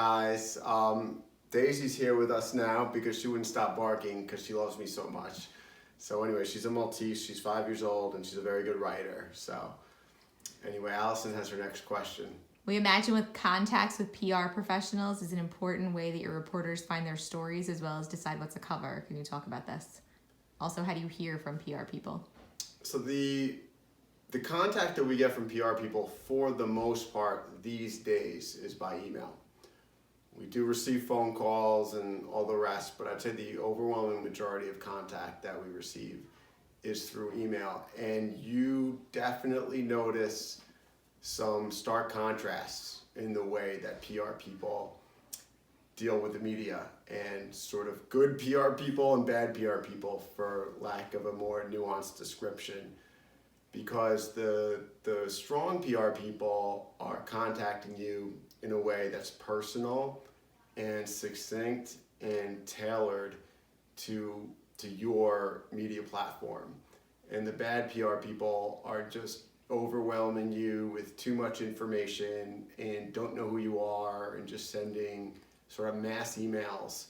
Guys, Daisy's here with us now because she wouldn't stop barking because she loves me so much. So anyway, she's a Maltese, she's 5 years old, and she's a very good writer. So anyway, Allison has her next question. We imagine with contacts with PR professionals is an important way that your reporters find their stories as well as decide what's a cover. Can you talk about this? Also, how do you hear from PR people? So the contact that we get from PR people for the most part these days is by email. We do receive phone calls and all the rest, but I'd say the overwhelming majority of contact that we receive is through email. And you definitely notice some stark contrasts in the way that PR people deal with the media, and sort of good PR people and bad PR people, for lack of a more nuanced description. Because the strong PR people are contacting you in a way that's personal and succinct and tailored to your media platform. And the bad PR people are just overwhelming you with too much information and don't know who you are and just sending sort of mass emails.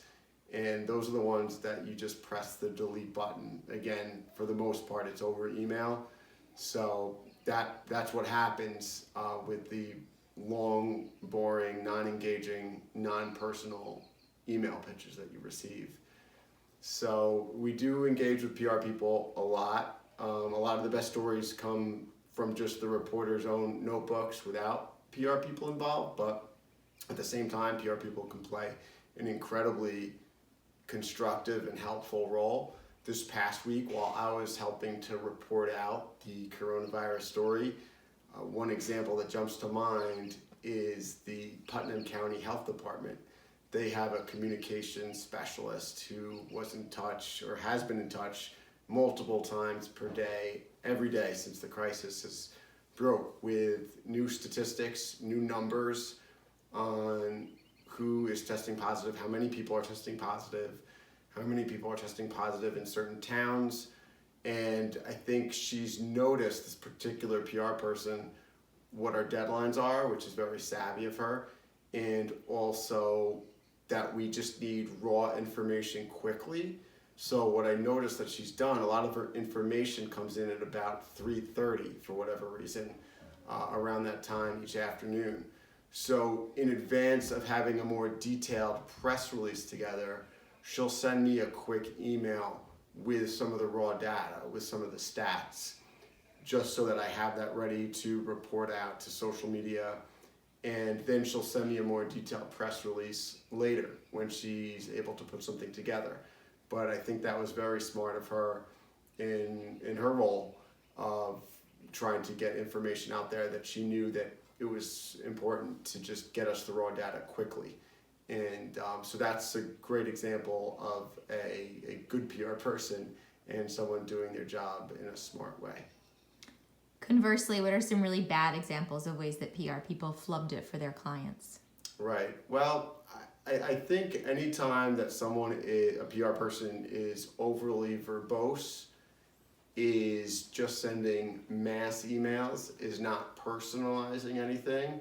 And those are the ones that you just press the delete button. Again, for the most part, it's over email. So that's what happens with the long, boring, non-engaging, non-personal email pitches that you receive. So we do engage with PR people a lot. A lot of the best stories come from just the reporter's own notebooks without PR people involved, but at the same time, PR people can play an incredibly constructive and helpful role. This past week, while I was helping to report out the coronavirus story, one example that jumps to mind is the Putnam County Health Department. They have a communications specialist who was in touch, or has been in touch, multiple times per day, every day since the crisis has broke, with new statistics, new numbers on who is testing positive, how many people are testing positive, how many people are testing positive in certain towns. And I think she's noticed, this particular PR person, what our deadlines are, which is very savvy of her, and also that we just need raw information quickly. So what I noticed that she's done, a lot of her information comes in at about 3:30 for whatever reason, around that time each afternoon. So in advance of having a more detailed press release together, she'll send me a quick email with some of the raw data, with some of the stats, just so that I have that ready to report out to social media. And then she'll send me a more detailed press release later when she's able to put something together. But I think that was very smart of her in her role of trying to get information out there, that she knew that it was important to just get us the raw data quickly. And so that's a great example of a good PR person and someone doing their job in a smart way. Conversely, what are some really bad examples of ways that PR people flubbed it for their clients? Right. Well, I think anytime that a PR person is overly verbose, is just sending mass emails, is not personalizing anything,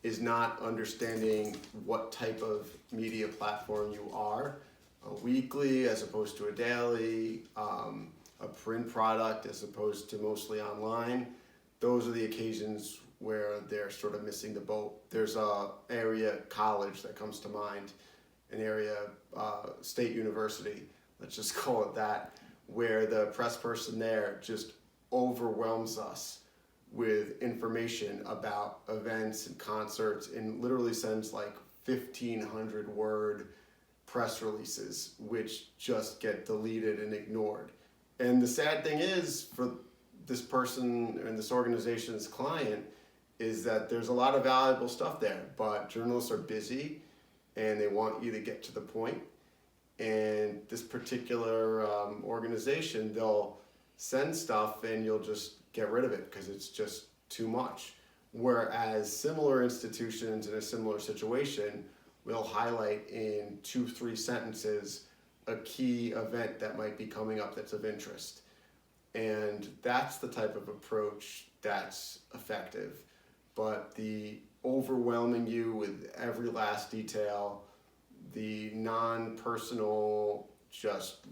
is not understanding what type of media platform you are, a weekly as opposed to a daily, a print product as opposed to mostly online. Those are the occasions where they're sort of missing the boat. There's a area college that comes to mind, an area state university, let's just call it that, where the press person there just overwhelms us with information about events and concerts, and literally sends like 1,500 word press releases, which just get deleted and ignored. And the sad thing is, for this person and this organization's client, is that there's a lot of valuable stuff there, but journalists are busy and they want you to get to the point. And this particular organization, they'll send stuff and you'll just get rid of it because it's just too much. Whereas similar institutions in a similar situation will highlight in 2-3 sentences a key event that might be coming up that's of interest. And that's the type of approach that's effective. But the overwhelming you with every last detail, the non-personal, just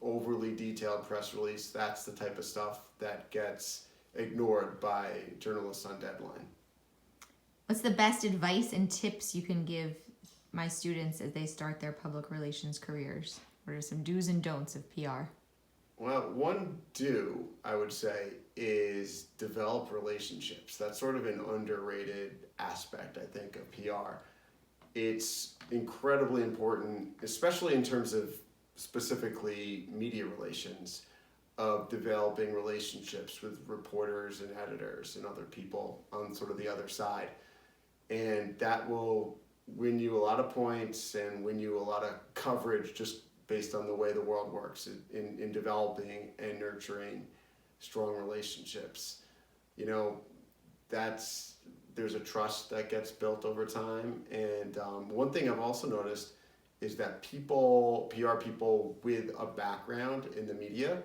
overly detailed press release, that's the type of stuff that gets ignored by journalists on deadline. What's the best advice and tips you can give my students as they start their public relations careers? What are some do's and don'ts of PR? Well, one do, I would say, is develop relationships. That's sort of an underrated aspect, I think, of PR. It's incredibly important, especially in terms of specifically media relations, of developing relationships with reporters and editors and other people on sort of the other side. And that will win you a lot of points and win you a lot of coverage just based on the way the world works in developing and nurturing strong relationships. You know, there's a trust that gets built over time. And one thing I've also noticed is that PR people with a background in the media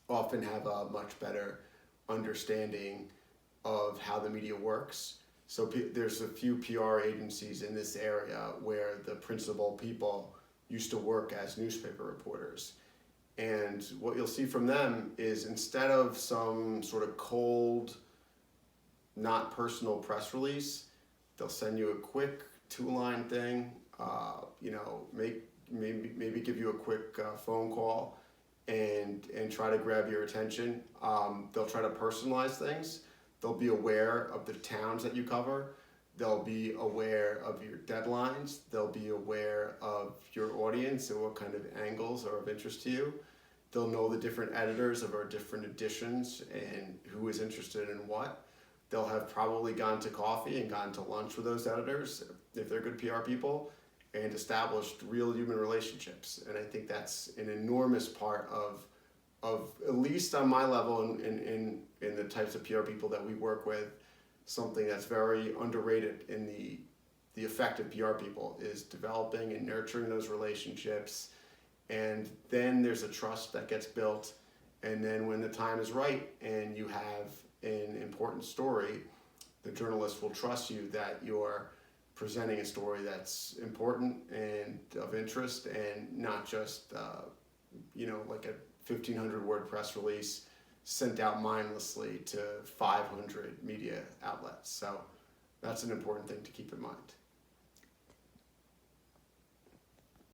often have a much better understanding of how the media works. So there's a few PR agencies in this area where the principal people used to work as newspaper reporters. And what you'll see from them is instead of some sort of cold, not personal press release, they'll send you a quick 2-line thing, maybe give you a quick phone call and try to grab your attention. They'll try to personalize things. They'll be aware of the towns that you cover. They'll be aware of your deadlines. They'll be aware of your audience and what kind of angles are of interest to you. They'll know the different editors of our different editions and who is interested in what. They'll have probably gone to coffee and gone to lunch with those editors, if they're good PR people, and established real human relationships. And I think that's an enormous part of at least on my level in the types of PR people that we work with, something that's very underrated in the effective PR people is developing and nurturing those relationships. And then there's a trust that gets built. And then when the time is right and you have an important story, the journalist will trust you that you're presenting a story that's important and of interest and not just, like a 1,500 word press release sent out mindlessly to 500 media outlets. So that's an important thing to keep in mind.